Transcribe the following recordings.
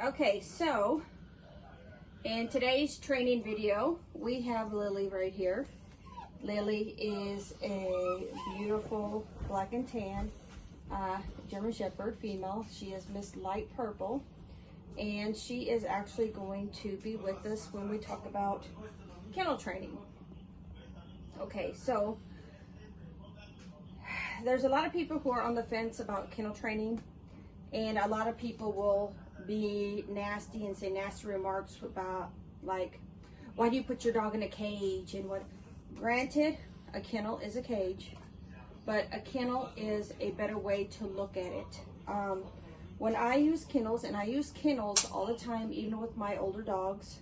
Okay, so in today's training video, we have Lily right here. Lily is a beautiful black and tan German Shepherd female. She is Miss Light Purple, and she is actually going to be with us when we talk about kennel training. Okay, so there's a lot of people who are on the fence about kennel training, and a lot of people will be nasty and say nasty remarks about, like, why do you put your dog in a cage and what. Granted, a kennel is a cage, but a kennel is a better way to look at it. When I use kennels, and I use kennels all the time, even with my older dogs,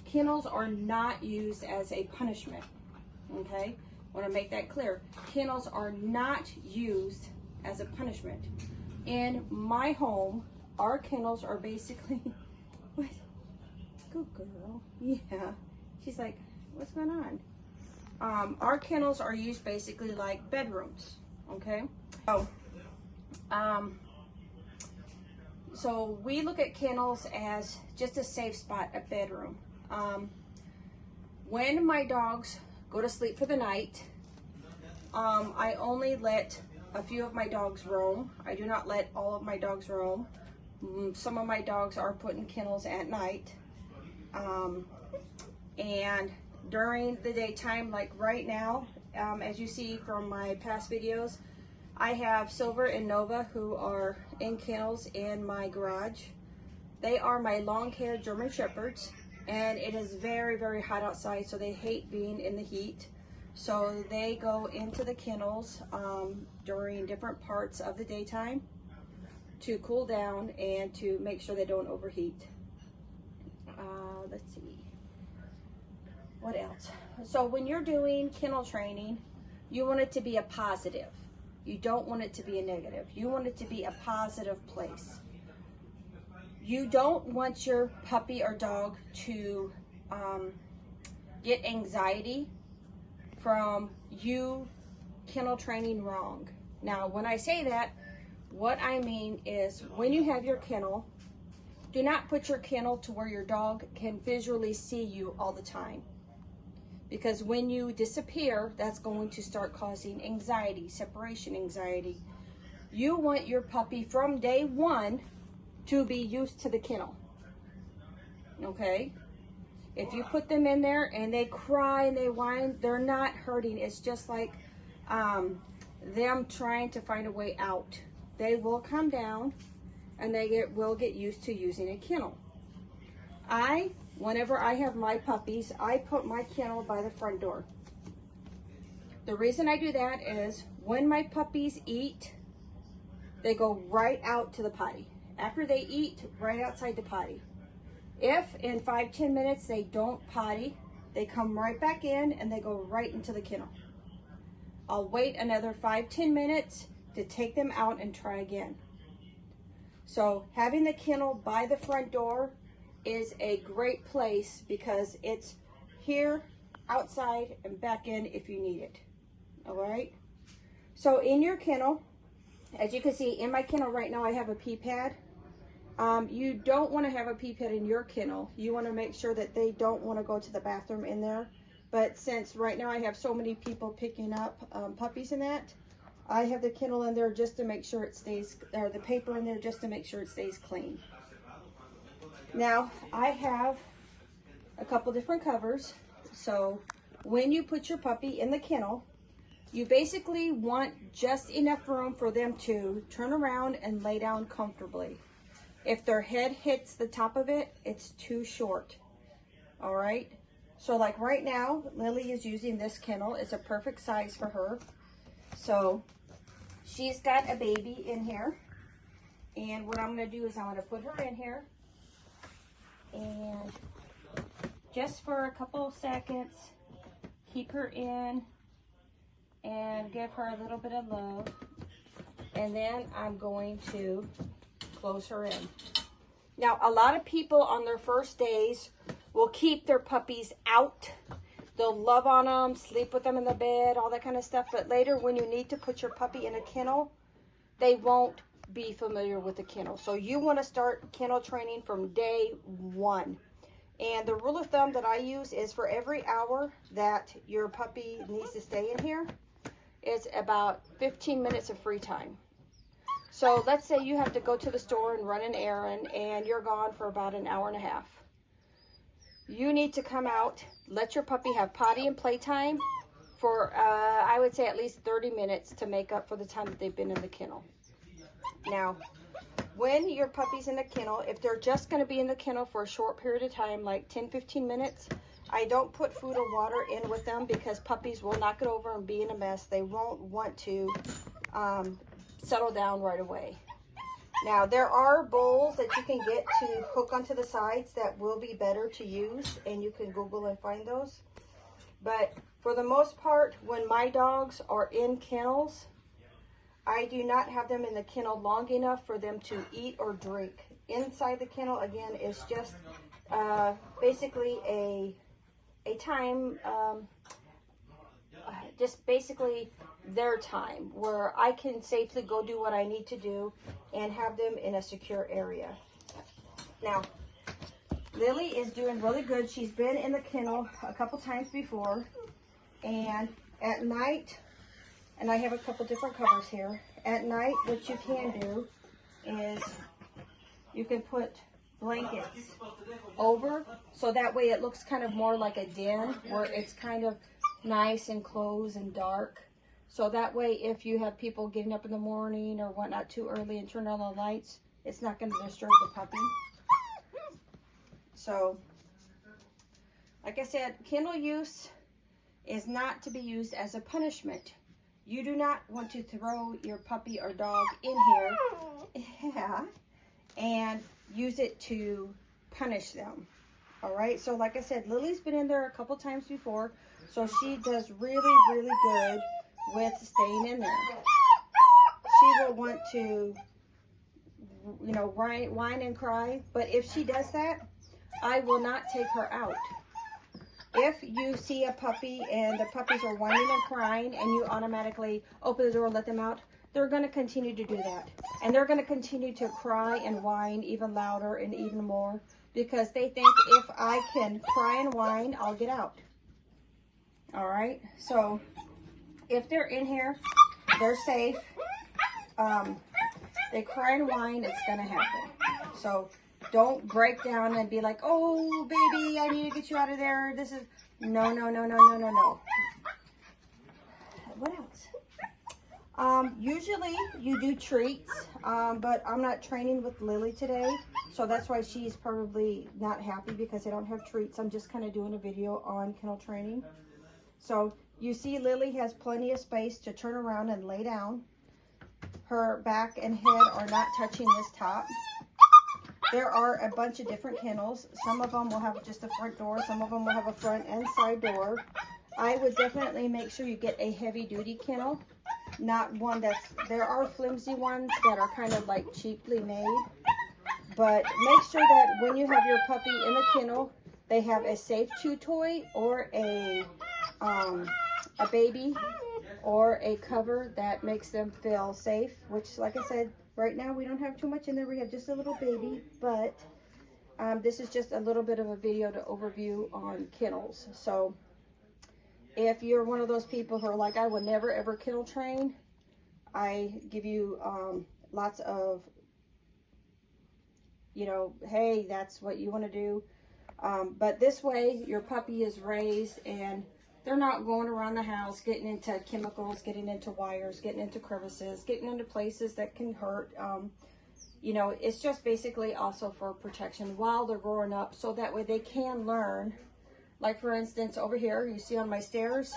kennels are not used as a punishment, okay? I want to make that clear. Kennels are not used as a punishment. In my home, our kennels are basically, what? Good girl. Yeah. She's like, what's going on? Our kennels are used basically like bedrooms, okay? So we look at kennels as just a safe spot, a bedroom. When my dogs go to sleep for the night, I only let a few of my dogs roam. I do not let all of my dogs roam. Some of my dogs are put in kennels at night. And during the daytime, like right now, as you see from my past videos, I have Silver and Nova who are in kennels in my garage. They are my long-haired German Shepherds, and it is very, very hot outside, so they hate being in the heat. So they go into the kennels during different parts of the daytime to cool down and to make sure they don't overheat. Let's see. What else? So when you're doing kennel training, you want it to be a positive. You don't want it to be a negative. You want it to be a positive place. You don't want your puppy or dog to get anxiety from you kennel training wrong. Now, when I say that, what I mean is when you have your kennel, do not put your kennel to where your dog can visually see you all the time. Because when you disappear, that's going to start causing anxiety, separation anxiety. You want your puppy from day one to be used to the kennel, okay? If you put them in there and they cry and they whine, they're not hurting. It's just like them trying to find a way out. They will calm down and they will get used to using a kennel. Whenever I have my puppies, I put my kennel by the front door. The reason I do that is when my puppies eat, they go right out to the potty. After they eat, right outside the potty. If in 5-10 minutes they don't potty, they come right back in and they go right into the kennel. I'll wait another 5-10 minutes to take them out and try again. So having the kennel by the front door is a great place because it's here, outside, and back in if you need it. All right? So in your kennel, as you can see, in my kennel right now, I have a pee pad. You don't want to have a pee pad in your kennel. You want to make sure that they don't want to go to the bathroom in there. But since right now I have so many people picking up puppies in that, I have the kennel in there just to make sure it stays, or the paper in there just to make sure it stays clean. Now, I have a couple different covers. So when you put your puppy in the kennel, you basically want just enough room for them to turn around and lay down comfortably. If their head hits the top of it, it's too short. All right? So like right now, Lily is using this kennel. It's a perfect size for her. So she's got a baby in here. And what I'm going to do is I'm going to put her in here. And just for a couple of seconds, keep her in and give her a little bit of love. And then I'm going to close her in. Now, a lot of people on their first days will keep their puppies out. They'll love on them, sleep with them in the bed, all that kind of stuff. But later, when you need to put your puppy in a kennel, they won't be familiar with the kennel. So you want to start kennel training from day one. And the rule of thumb that I use is for every hour that your puppy needs to stay in here, it's about 15 minutes of free time. So let's say you have to go to the store and run an errand and you're gone for about an hour and a half. You need to come out, let your puppy have potty and playtime for, I would say, at least 30 minutes to make up for the time that they've been in the kennel. Now, when your puppy's in the kennel, if they're just going to be in the kennel for a short period of time, like 10-15 minutes, I don't put food or water in with them because puppies will knock it over and be in a mess. They won't want to settle down right away. Now, there are bowls that you can get to hook onto the sides that will be better to use, and you can Google and find those. But for the most part, when my dogs are in kennels, I do not have them in the kennel long enough for them to eat or drink. Inside the kennel, again, is just basically a time, just basically their time where I can safely go do what I need to do and have them in a secure area. Now, Lily is doing really good. She's been in the kennel a couple times before, and at night, and I have a couple different covers here. At night, what you can do is you can put blankets over, so that way it looks kind of more like a den where it's kind of nice and closed and dark. So that way, if you have people getting up in the morning or whatnot too early and turn on the lights, it's not going to disturb the puppy. So, like I said, kennel use is not to be used as a punishment. You do not want to throw your puppy or dog in here and use it to punish them. All right, so like I said, Lily's been in there a couple times before, so she does really, really good with staying in there. She will want to, you know, whine and cry, but if she does that, I will not take her out. If you see a puppy and the puppies are whining and crying and you automatically open the door and let them out, they're going to continue to do that. And they're going to continue to cry and whine even louder and even more because they think if I can cry and whine, I'll get out. All right? So if they're in here, they're safe. They cry and whine, it's going to happen. So don't break down and be like, oh, baby, I need to get you out of there. This is, no. What else? Usually you do treats, but I'm not training with Lily today. So that's why she's probably not happy because I don't have treats. I'm just kind of doing a video on kennel training. So you see Lily has plenty of space to turn around and lay down. Her back and head are not touching this top. There are a bunch of different kennels. Some of them will have just a front door. Some of them will have a front and side door. I would definitely make sure you get a heavy duty kennel, not one that's, there are flimsy ones that are kind of like cheaply made, but make sure that when you have your puppy in the kennel, they have a safe chew toy or a baby or a cover that makes them feel safe, which, like I said, right now we don't have too much in there. We have just a little baby, but this is just a little bit of a video to overview on kennels. So if you're one of those people who are like, I would never ever kennel train, I give you lots of, you know, hey, that's what you want to do. But this way your puppy is raised and they're not going around the house getting into chemicals, getting into wires, getting into crevices, getting into places that can hurt. You know, it's just basically also for protection while they're growing up, so that way they can learn. Like for instance, over here, you see on my stairs,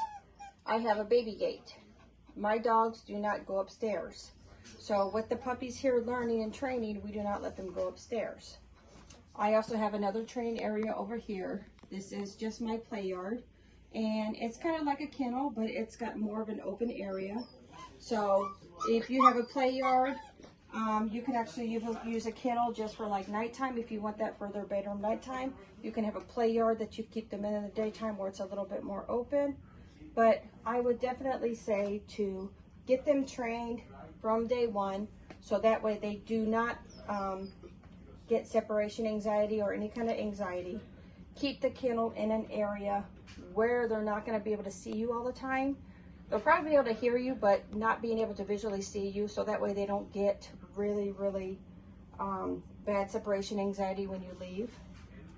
I have a baby gate. My dogs do not go upstairs. So with the puppies here learning and training, we do not let them go upstairs. I also have another training area over here. This is just my play yard. And it's kind of like a kennel, but it's got more of an open area. So if you have a play yard, you can actually use a kennel just for like nighttime. If you want that for their bedroom nighttime, you can have a play yard that you keep them in the daytime where it's a little bit more open. But I would definitely say to get them trained from day one So that way they do not get separation anxiety or any kind of anxiety. Keep the kennel in an area where they're not going to be able to see you all the time. They'll probably be able to hear you, but not being able to visually see you, so that way they don't get really, really bad separation anxiety when you leave.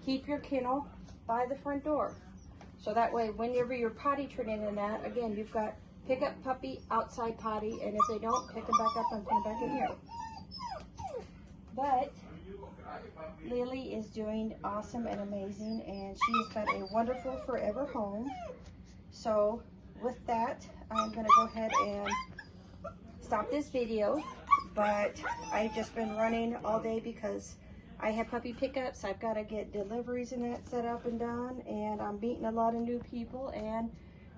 Keep your kennel by the front door. So that way, whenever you're potty training in that, again, you've got pick up puppy, outside potty, and if they don't, pick them back up and put them back in here. But Lily is doing awesome and amazing, and she's got a wonderful forever home. So with that, I'm gonna go ahead and stop this video, but I've just been running all day because I have puppy pickups. I've got to get deliveries and that set up and done, and I'm meeting a lot of new people and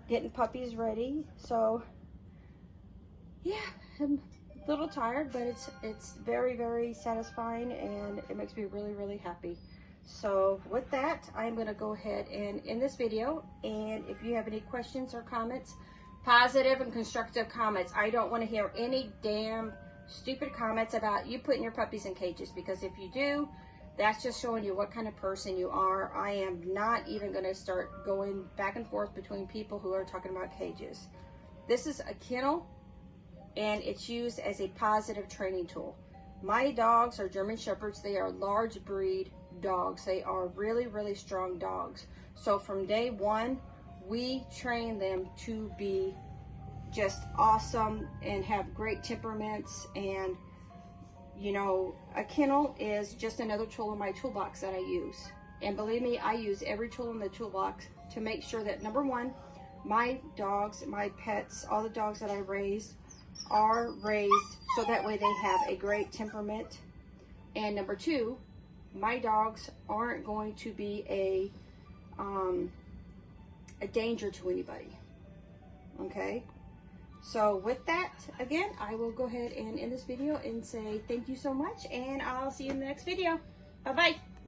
getting puppies ready. So yeah, I'm a little tired, but it's very, very satisfying, and it makes me really, really happy. So with that, I'm going to go ahead and end this video, and if you have any questions or comments, positive and constructive comments. I don't want to hear any damn stupid comments about you putting your puppies in cages, because if you do, that's just showing you what kind of person you are. I am not even going to start going back and forth between people who are talking about cages. This is a kennel, and it's used as a positive training tool. My dogs are German Shepherds. They are large breed dogs. They are really, really strong dogs. So from day one, we train them to be just awesome and have great temperaments. And you know, a kennel is just another tool in my toolbox that I use. And believe me, I use every tool in the toolbox to make sure that, number one, my dogs, my pets, all the dogs that I raise are raised so that way they have a great temperament. And number two, my dogs aren't going to be a danger to anybody. Okay? So with that, again, I will go ahead and end this video and say thank you so much, and I'll see you in the next video. Bye-bye.